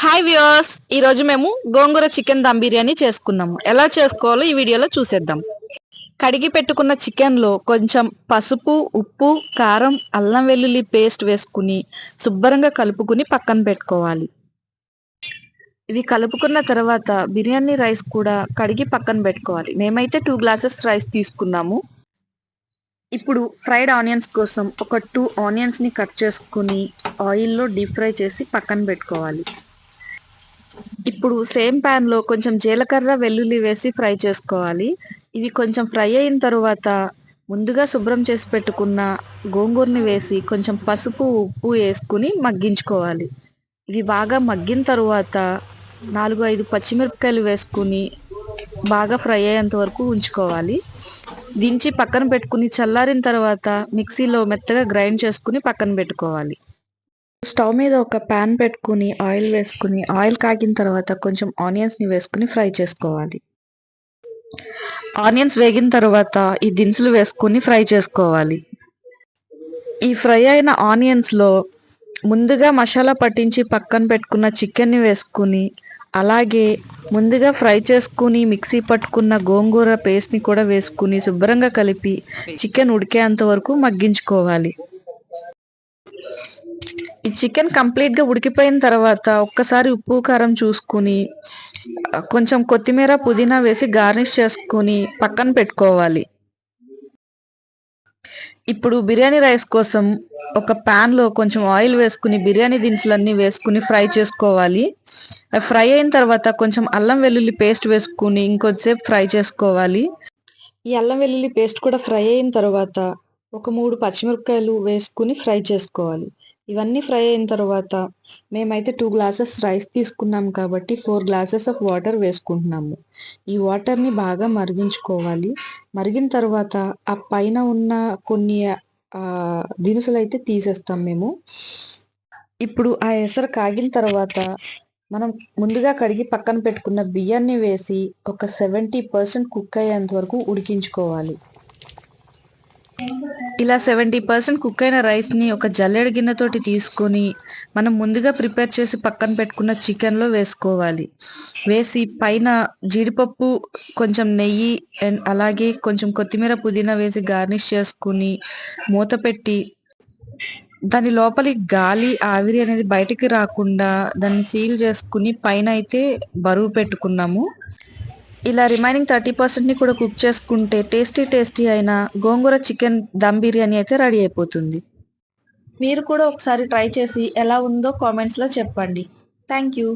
Hi viewers, ఈ రోజు మేము గోంగూర చికెన్ దమ్ బిర్యానీ చేసుకున్నాము. ఎలా చేసుకోవాలో ఈ వీడియోలో చూసేద్దాం. కడిగి పెట్టుకున్న చికెన్ లో కొంచెం పసుపు, ఉప్పు, కారం, అల్లం వెల్లుల్లి పేస్ట్ వేసుకుని శుభ్రంగా కలుపుకుని పక్కన పెట్టుకోవాలి. ఇవి కలుపుకున్న తర్వాత బిర్యానీ రైస్ కూడా కడిగి పక్కన పెట్టుకోవాలి. మేమైతే 2 గ్లాసెస్ రైస్ తీసుకున్నాము. ఇప్పుడు ఫ్రైడ్ ఆనియన్స్ కోసం ఒక 2 ఆనియన్స్ ని కట్ చేసుకుని ఆయిల్లో డీప్ ఫ్రై చేసి పక్కన పెట్టుకోవాలి. ఇప్పుడు సేమ్ ప్యాన్ లో కొంచెం జీలకర్ర, వెల్లుల్లి వేసి ఫ్రై చేసుకోవాలి. ఇవి కొంచెం ఫ్రై అయిన తర్వాత ముందుగా శుభ్రం చేసి పెట్టుకున్న గోంగూరని వేసి కొంచెం పసుపు, ఉప్పు వేసుకుని మగ్గించుకోవాలి. ఇవి బాగా మగ్గిన తరువాత 4-5 పచ్చిమిరపకాయలు వేసుకుని బాగా ఫ్రై అయ్యేంత వరకు ఉంచుకోవాలి. దించి పక్కన పెట్టుకుని చల్లారిన తర్వాత మిక్సీలో మెత్తగా గ్రైండ్ చేసుకుని పక్కన పెట్టుకోవాలి. స్టవ్ మీద ఒక ప్యాన్ పెట్టుకుని ఆయిల్ వేసుకుని ఆయిల్ కాగిన తర్వాత కొంచెం ఆనియన్స్ ని వేసుకుని ఫ్రై చేసుకోవాలి. ఆనియన్స్ వేగిన తర్వాత ఈ దినుసులు వేసుకుని ఫ్రై చేసుకోవాలి. ఈ ఫ్రై అయిన ఆనియన్స్ లో ముందుగా మసాలా పట్టించి పక్కన పెట్టుకున్న చికెన్ ని వేసుకుని అలాగే ముందుగా ఫ్రై చేసుకుని మిక్సీ పట్టుకున్న గోంగూర పేస్ట్ ని కూడా వేసుకుని శుభ్రంగా కలిపి చికెన్ ఉడికేంత వరకు మగ్గించుకోవాలి. ఈ చికెన్ కంప్లీట్గా ఉడికిపోయిన తర్వాత ఒక్కసారి ఉప్పు కారం చూసుకుని కొంచెం కొత్తిమీర, పుదీనా వేసి గార్నిష్ చేసుకుని పక్కన పెట్టుకోవాలి. ఇప్పుడు బిర్యానీ రైస్ కోసం ఒక ప్యాన్ లో కొంచెం ఆయిల్ వేసుకుని బిర్యానీ దినుసులన్నీ వేసుకుని ఫ్రై చేసుకోవాలి. ఫ్రై అయిన తర్వాత కొంచెం అల్లం వెల్లుల్లి పేస్ట్ వేసుకుని ఇంకొద్దిసేపు ఫ్రై చేసుకోవాలి. ఈ అల్లం వెల్లుల్లి పేస్ట్ కూడా ఫ్రై అయిన తర్వాత ఒక 3 పచ్చిమిరపకాయలు వేసుకుని ఫ్రై చేసుకోవాలి. ఇవన్నీ ఫ్రై అయిన తర్వాత మేమైతే 2 గ్లాసెస్ రైస్ తీసుకున్నాం కాబట్టి 4 గ్లాసెస్ ఆఫ్ వాటర్ వేసుకుంటున్నాము. ఈ వాటర్ని బాగా మరిగించుకోవాలి. మరిగిన తర్వాత ఆ పైన ఉన్న కొన్ని దినుసులు అయితే తీసేస్తాం మేము. ఇప్పుడు ఆ ఎసరు కాగిన తర్వాత మనం ముందుగా కడిగి పక్కన పెట్టుకున్న బియ్యాన్ని వేసి ఒక 70% కుక్ అయ్యేంత వరకు ఉడికించుకోవాలి. ఇలా 70% కుక్ అయిన రైస్ని ఒక జల్లెడ గిన్నెతోటి తీసుకొని మనం ముందుగా ప్రిపేర్ చేసి పక్కన పెట్టుకున్న చికెన్లో వేసుకోవాలి. వేసి పైన జీడిపప్పు, కొంచెం నెయ్యి అండ్ అలాగే కొంచెం కొత్తిమీర, పుదీనా వేసి గార్నిష్ చేసుకుని మూత పెట్టి దాని లోపలి గాలి, ఆవిరి అనేది బయటికి రాకుండా దాన్ని సీల్ చేసుకుని పైన అయితే బరువు పెట్టుకున్నాము. ఇలా రిమైనింగ్ 30%ని కూడా కుక్ చేసుకుంటే టేస్టీ అయిన గోంగూర చికెన్ దమ్ బిర్యానీ అయితే రెడీ అయిపోతుంది. మీరు కూడా ఒకసారి ట్రై చేసి ఎలా ఉందో కామెంట్స్లో చెప్పండి. Thank you.